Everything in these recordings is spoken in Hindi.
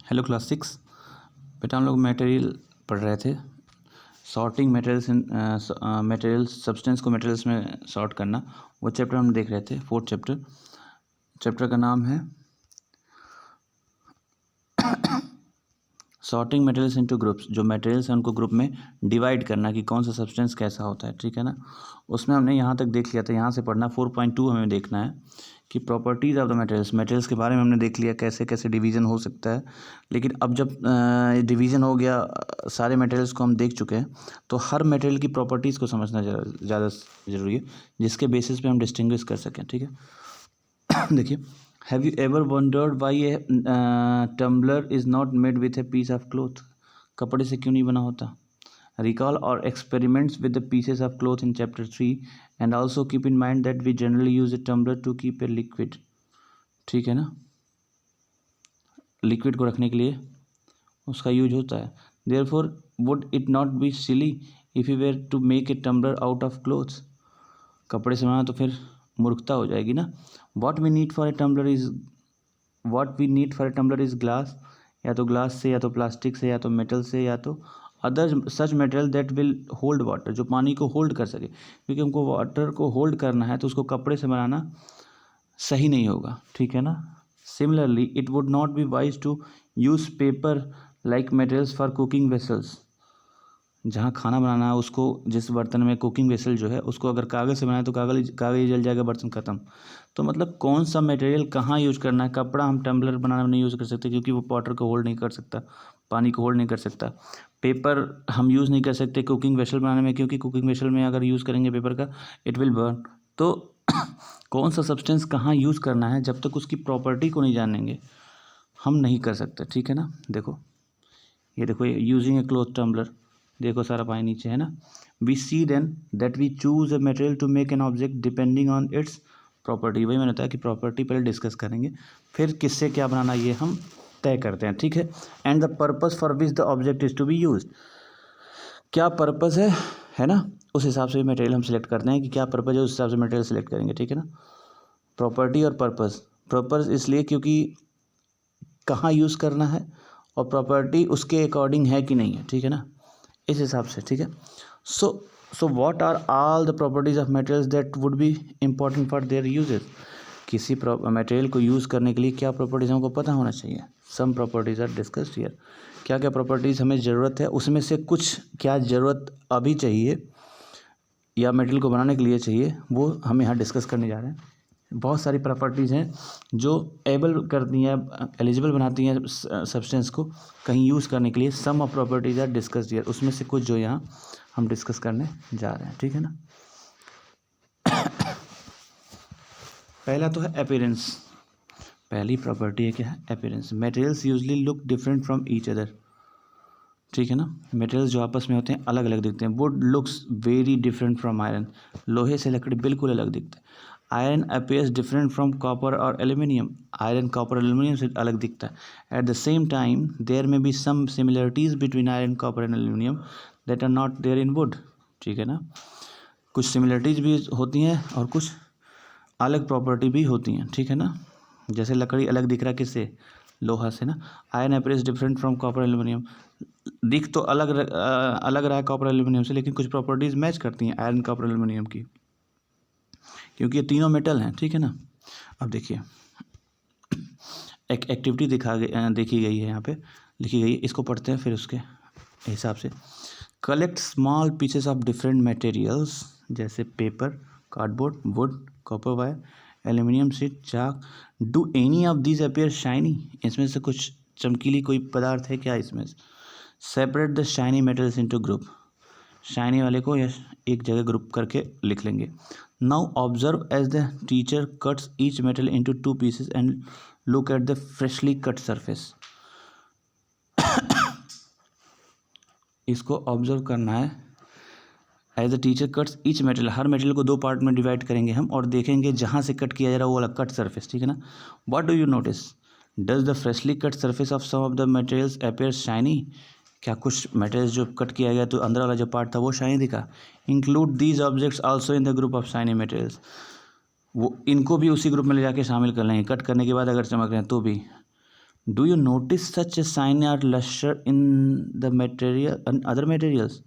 हेलो क्लास 6 बेटा, हम लोग मटेरियल पढ़ रहे थे। Sorting materials in materials, substance को मटेरियल्स में सॉर्ट करना, वो चैप्टर हम देख रहे थे। 4th चैप्टर का नाम है सॉर्टिंग मटेरियल्स इनटू ग्रुप्स। जो मटेरियल्स हैं उनको ग्रुप में डिवाइड करना कि कौन सा सब्सटेंस कैसा होता है, ठीक है ना। उसमें हमने यहाँ तक देख लिया था, यहाँ से पढ़ना 4.2 हमें देखना है कि properties of the materials. Materials के बारे में हमने देख लिया कैसे कैसे डिवीज़न हो सकता है। लेकिन अब जब डिवीज़न हो गया, सारे मटेरियल्स को हम देख चुके हैं, तो हर मटेरियल की प्रॉपर्टीज़ को समझना ज़्यादा ज़रूरी है, जिसके बेसिस पे हम डिस्टिंग्विश कर सकें, ठीक है। देखिए, have you ever wondered why a tumbler is not made with a piece of cloth? कपड़े से क्यों नहीं बना होता? Recall or experiments with the pieces of cloth in chapter 3 and also keep in mind that we generally use a tumbler to keep a liquid। ठीक है ना, लिक्विड को रखने के लिए उसका यूज होता है। Therefore would it not be silly if we were to make a tumbler out of clothes? कपड़े से बनाना तो फिर मूर्खता हो जाएगी ना। What we need for a tumbler is glass, या तो ग्लास से, या तो प्लास्टिक से, या तो मेटल से, या तो other such material that will hold water, जो पानी को होल्ड कर सके। क्योंकि हमको वाटर को होल्ड करना है तो उसको कपड़े से बनाना सही नहीं होगा, ठीक है ना। Similarly it would not be wise to use paper like materials for cooking vessels. जहाँ खाना बनाना है उसको, जिस बर्तन में कुकिंग वेसल जो है उसको अगर कागज़ से बनाए तो कागज़ जल जाएगा, बर्तन ख़त्म। तो मतलब कौन सा मटेरियल कहाँ यूज़ करना है। कपड़ा हम टम्बलर बनाने में नहीं यूज़ कर सकते क्योंकि वो वाटर को होल्ड नहीं कर सकता, पानी को होल्ड नहीं कर सकता। पेपर हम यूज़ नहीं कर सकते कुकिंग वेसल बनाने में, क्योंकि कुकिंग वेसल में अगर यूज़ करेंगे पेपर का, इट विल बर्न। तो कौन सा सब्सटेंस कहाँ यूज़ करना है, जब तक उसकी प्रॉपर्टी को नहीं जानेंगे हम नहीं कर सकते, ठीक है ना। देखो, ये देखो, यूजिंग ए क्लॉथ टम्बलर, देखो सारा पानी नीचे है ना। We see then that we choose a material to make an object depending on its property. वही मैंने बताया कि प्रॉपर्टी पहले डिस्कस करेंगे, फिर किससे क्या बनाना ये हम तय करते हैं, ठीक है। And the purpose for which the object is to be use, क्या पर्पस है ना, उस हिसाब से मटेरियल हम सिलेक्ट करते हैं कि क्या पर्पस है, उस हिसाब से मटेरियल सिलेक्ट करेंगे, ठीक है ना। प्रॉपर्टी और पर्पस इसलिए क्योंकि कहाँ यूज़ करना है, और प्रॉपर्टी उसके अकॉर्डिंग है कि नहीं है, ठीक है ना, इस हिसाब से, ठीक है। So what are all the properties of materials that would be important for their uses. किसी मटेरियल को यूज़ करने के लिए क्या प्रॉपर्टीज़ हमको पता होना चाहिए। Some properties are discussed here. क्या क्या प्रॉपर्टीज़ हमें ज़रूरत है, उसमें से कुछ क्या ज़रूरत अभी चाहिए या मटेरियल को बनाने के लिए चाहिए, वो हम यहाँ डिस्कस करने जा रहे हैं। बहुत सारी प्रॉपर्टीज़ हैं जो एबल करती हैं, एलिजिबल बनाती हैं सब्सटेंस को कहीं यूज़ करने के लिए। Some of properties are discussed here, उसमें से कुछ जो यहाँ हम डिस्कस करने जा रहे हैं, ठीक है ना। पहला तो है अपीयरेंस। पहली प्रॉपर्टी है क्या है, appearance. Materials usually look different from each other, ठीक है ना। मटेरियल्स जो आपस में होते हैं अलग अलग दिखते हैं। Wood looks very different from iron, लोहे से लकड़ी बिल्कुल अलग दिखता है। Iron appears different from copper और एल्यूमिनियम, आयरन कॉपर और एल्यूमिनियम से अलग दिखता है। At the same time there may be some similarities between iron, copper and aluminium that are not there in wood, ठीक है ना। कुछ सिमिलरिटीज़ भी होती हैं और कुछ अलग प्रॉपर्टी भी होती हैं, ठीक है ना। जैसे लकड़ी अलग दिख रहा है किससे, लोहा से ना। Iron appears different from copper aluminium, दिख तो अलग रहा है कॉपर एल्यूमिनियम से, लेकिन कुछ प्रॉपर्टीज़ मैच करती हैं आयरन, कॉपर एल्यूमिनियम की, क्योंकि ये तीनों मेटल हैं, ठीक है ना। अब देखिए, एक एक्टिविटी देखी गई है, यहाँ पे लिखी गई है, इसको पढ़ते हैं फिर उसके हिसाब से। Collect small pieces of different materials, जैसे paper, cardboard, wood, copper wire, aluminium sheet, chalk. Do any of these appear shiny, इसमें से कुछ चमकीली कोई पदार्थ है क्या इसमें। Separate the shiny metals into group, shiny वाले को एक जगह ग्रुप करके लिख लेंगे। Now observe as the teacher cuts each metal into 2 pieces and look at the freshly cut surface. इसको ऑब्जर्व करना है। As the teacher cuts each metal, हर मेटल को 2 पार्ट में डिवाइड करेंगे हम और देखेंगे जहाँ से कट किया जा रहा है वो वाला कट सरफेस, ठीक है ना। What do you notice, does the freshly cut surface of some of the materials appear shiny, क्या कुछ मटेरियल्स जो कट किया गया तो अंदर वाला जो पार्ट था वो शाइनी दिखा। Include these objects also in the group of shiny materials, वो इनको भी उसी ग्रुप में ले जाके शामिल कर लेंगे। कट करने के बाद अगर चमक रहे हैं तो भी, do you notice such a shine or lustre in the material and other materials?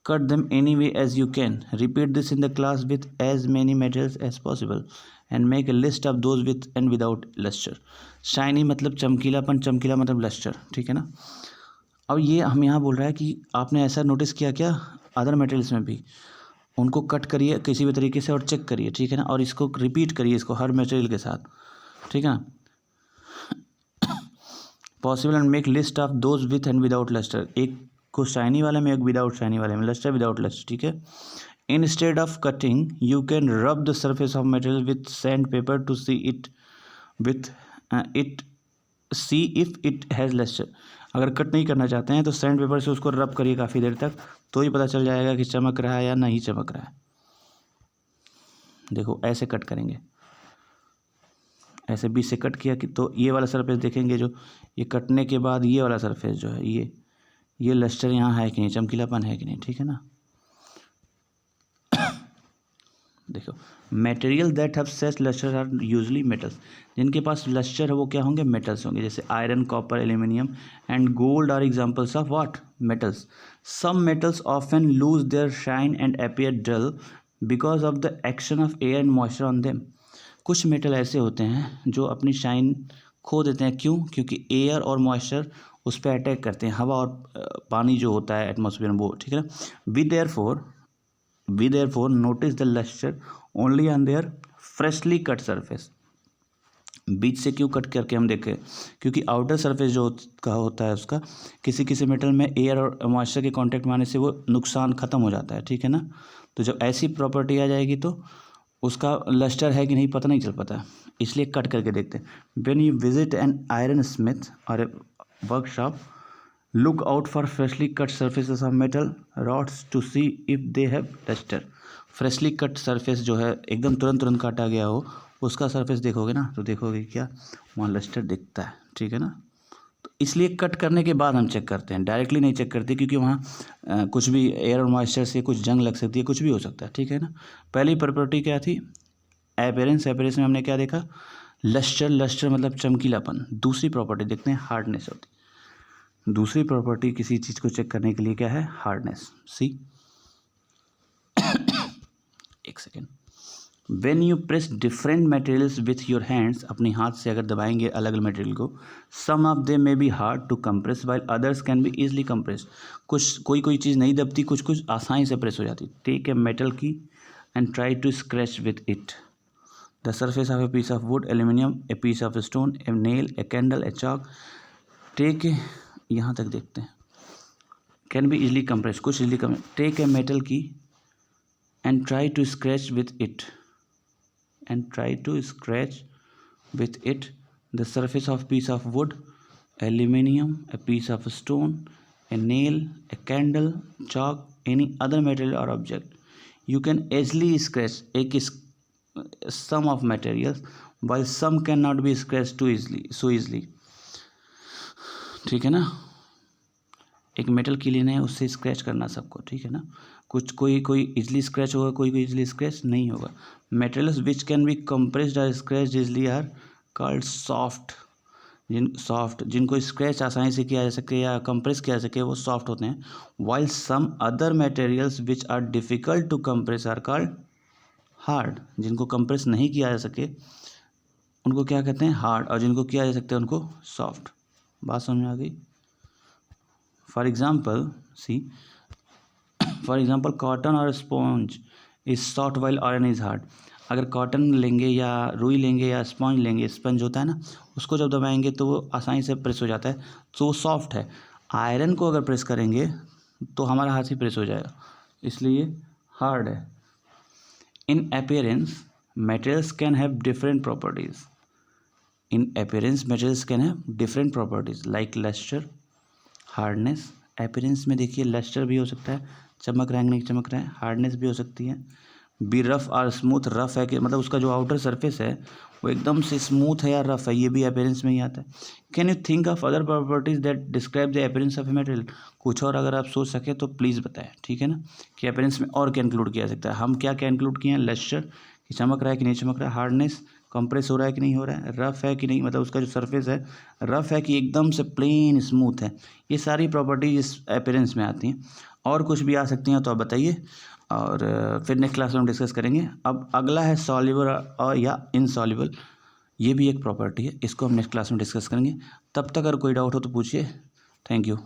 Cut them any way as you can. Repeat this in the class with as many materials as possible and make a list of those with and without lustre. Shiny मतलब चमकीलापन, चमकीला मतलब लस्टर, ठीक है ना. अब ये हम यहाँ बोल रहा है कि आपने ऐसा नोटिस किया क्या अदर मटेरियल्स में भी, उनको कट करिए किसी भी तरीके से और चेक करिए, ठीक है ना, और इसको रिपीट करिए इसको हर मटेरियल के साथ, ठीक है ना. Possible and make list of those with and without lustre. एक को शाइनी वाले में, एक विदाउट शाइनी वाले में, लस्टर विदाउट लस्टर, ठीक है. Instead of cutting you can rub the surface of material with sandpaper to see it with it see if it has lustre. अगर कट नहीं करना चाहते हैं तो सैंड पेपर से उसको रब करिए काफ़ी देर तक, तो ही पता चल जाएगा कि चमक रहा है या नहीं चमक रहा है. देखो ऐसे कट करेंगे, ऐसे बीच से कट किया कि तो ये वाला सरफेस देखेंगे, जो ये कटने के बाद ये वाला सरफेस जो है ये लस्टर यहाँ है कि नहीं, चमकीलापन है कि नहीं, ठीक है ना. देखो material that have such lustre are usually metals. जिनके पास लस्टर है वो क्या होंगे, मेटल्स होंगे. जैसे iron, copper, aluminium and gold are examples of what, metals. Some metals often lose their shine and appear dull because of the action of air and moisture on them. कुछ मेटल ऐसे होते हैं जो अपनी शाइन खो देते हैं. क्यों? क्योंकि एयर और मॉइस्चर उस पर अटैक करते हैं, हवा और पानी जो होता है एटमॉस्फेयर में वो, ठीक है ना. We therefore notice the luster only on their freshly cut surface. बीच से क्यों कट करके हम देखें, क्योंकि आउटर सरफेस जो का होता है उसका किसी किसी मेटल में एयर और मॉइस्चर के कांटेक्ट में आने से वो नुकसान ख़त्म हो जाता है, ठीक है ना. तो जब ऐसी प्रॉपर्टी आ जाएगी तो उसका लस्टर है कि नहीं पता नहीं चल पाता, इसलिए कट करके देखते हैं. When you visit an iron Smith और ए workshop, look out for freshly cut surfaces of metal rods to see if they have luster. freshly cut surface जो है एकदम तुरंत काटा गया हो उसका सरफेस देखोगे ना तो देखोगे क्या वहाँ लस्टर दिखता है, ठीक है ना. तो इसलिए कट करने के बाद हम चेक करते हैं, डायरेक्टली नहीं चेक करते, क्योंकि वहाँ कुछ भी एयर और मॉइस्चर से कुछ जंग लग सकती है, कुछ भी हो सकता है, ठीक है ना. पहली प्रॉपर्टी क्या थी, अपीयरेंस. अपीयरेंस में हमने क्या देखा, लस्टर. लस्टर मतलब चमकीलापन. दूसरी प्रॉपर्टी देखते हैं, हार्डनेस होती है. दूसरी प्रॉपर्टी किसी चीज़ को चेक करने के लिए क्या है, हार्डनेस. सी एक second. When you press different materials with your hands, अपनी हाथ से अगर दबाएंगे अलग अलग मटेरियल को, some of they may be hard to compress while others can be easily compress. कोई चीज़ नहीं दबती, कुछ आसानी से प्रेस हो जाती. Take a metal key and try to scratch with it the surface of a piece of wood, aluminium, a piece of stone, a nail, a candle, a chalk. Take a, यहाँ तक देखते हैं, कैन बी इजली कंप्रेस, कुछ easily compress. Take a metal key and try to scratch with it the surface of piece of wood, aluminium, a piece of stone, a nail, a candle, chalk, any other material और object. You can easily scratch एक some of materials while some cannot be scratched so easily. ठीक है ना. एक मेटल की लेना है, उससे स्क्रैच करना सबको, ठीक है ना. कोई इजली स्क्रैच होगा, कोई इजली स्क्रैच नहीं होगा. Materials which can be compressed और scratch easily are called soft. जिनको स्क्रैच आसानी से किया जा सके या कंप्रेस किया जा सके वो सॉफ्ट होते हैं. While some other materials which are difficult to compress are called hard. जिनको कंप्रेस नहीं किया जा सके उनको क्या कहते हैं, हार्ड. और जिनको किया जा सकता है उनको सॉफ्ट. बात समझ में आ गई. फॉर एग्जाम्पल कॉटन और sponge is soft while iron is hard. अगर कॉटन लेंगे या रुई लेंगे या स्पॉन्ज लेंगे, स्पंज होता है ना, उसको जब दबाएंगे तो वो आसानी से प्रेस हो जाता है, तो वो सॉफ्ट है. आयरन को अगर प्रेस करेंगे तो हमारा हाथ ही प्रेस हो जाएगा, इसलिए हार्ड है. इन appearance materials can have different properties. In appearance materials can have different properties like luster, hardness. appearance में देखिए luster भी हो सकता है, चमक रहा है नहीं चमक रहा है. hardness भी हो सकती है. बी रफ और स्मूथ. रफ है कि मतलब उसका जो आउटर सरफेस है वो एकदम से स्मूथ है या रफ है, ये भी appearance में ही आता है. Can you think of other properties that describe the appearance of a material. कुछ और अगर आप सोच सके तो प्लीज़ बताएं, ठीक है ना, कि appearance में और क्या इंक्लूड किया जा सकता है. हम क्या इंक्लूड किए हैं, luster कि चमक रहा है कि नहीं चमक रहा है, हार्डनेस कंप्रेस हो रहा है कि नहीं हो रहा है, रफ़ है कि नहीं, मतलब उसका जो सरफेस है रफ़ है कि एकदम से प्लेन स्मूथ है। ये सारी प्रॉपर्टीज इस अपीयरेंस में आती हैं। और कुछ भी आ सकती हैं तो आप बताइए, और फिर नेक्स्ट क्लास में हम डिस्कस करेंगे। अब अगला है सॉल्युबल और या इनसॉल्युबल, ये भी एक प्रॉपर्टी है, इसको हम नेक्स्ट क्लास में डिस्कस करेंगे। तब तक अगर कोई डाउट हो तो पूछिए। Thank you.